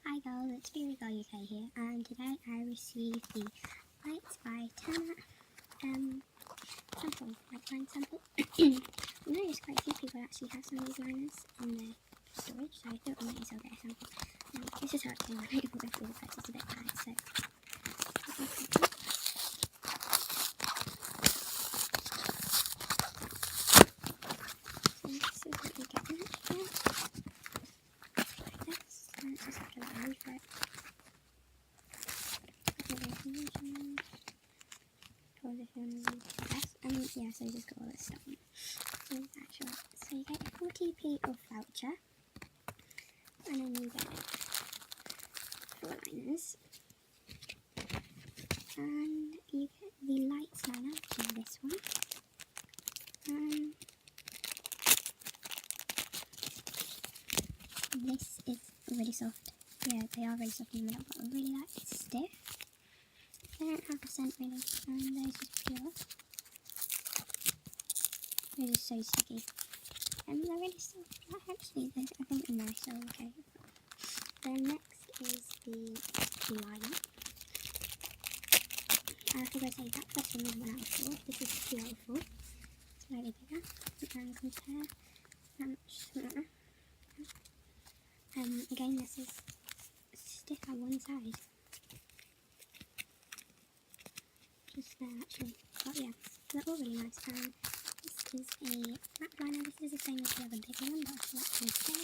Hi girls, it's periodgurluk here, and today I received the lights by Tena sample, line sample. I noticed quite a few people actually have some of these liners in their storage, so I thought I might as well get a sample. This is how it came out. I will go through the process a bit tight, so this is what you get in it. Like this, and it's just like a little leaflet. Yeah, so you just got all this stuff. So you get a 40p off voucher, and then you get 4 liners, and you get the lights liner, which is this one, this is really soft. Yeah, they are really soft in the middle, but really like stiff. They don't have a scent really, and they're just pure. They're just so sticky. And they're really soft. Actually, I think they're nice, so okay. Then next is the liner. I forgot to say that first one was 1 out of 4. This is 2 out of 4. Slightly bigger. And compare how much smaller. Again, this is stiff on one side. Just there actually. But yeah, they're all really nice. This is a wrap liner. This is the same as the other bigger one, but I selected instead.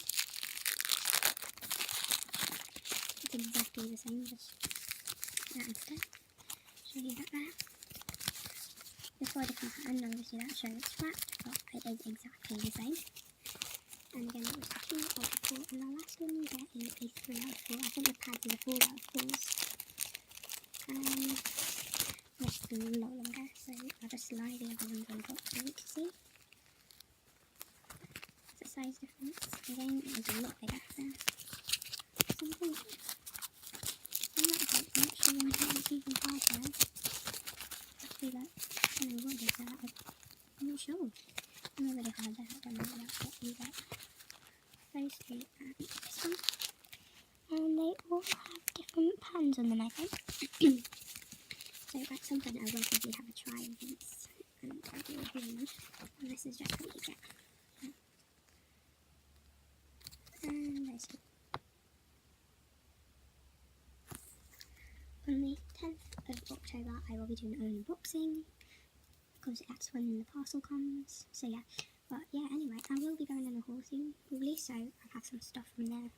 It's exactly the same, just that instead. Show you that there. Before a different pattern, obviously that shows it's wrapped, but it is exactly the same. And again, it was a 2 out of 4, and the last one you get is a 3 out of 4. I think the pads are 4 out of 4s. This is a lot longer, so I'll just slide the other ones on top for you to see. It's a size difference. Again, it was a lot bigger there. Something like that. I'm not sure why it's even hard there. Actually, like, I don't know what is that. I'm not sure. I'm not really hard there. I don't know what else you get. Those two and this one. And they all have different patterns on them, I think. So at some point I will probably have a try of these and I'll do a review. And this is just what you get. And those two. On the 10th of October I will be doing an unboxing, because that's when the parcel comes. So yeah, but yeah, anyway, I will be going on a haul soon, probably, so I'll have some stuff from there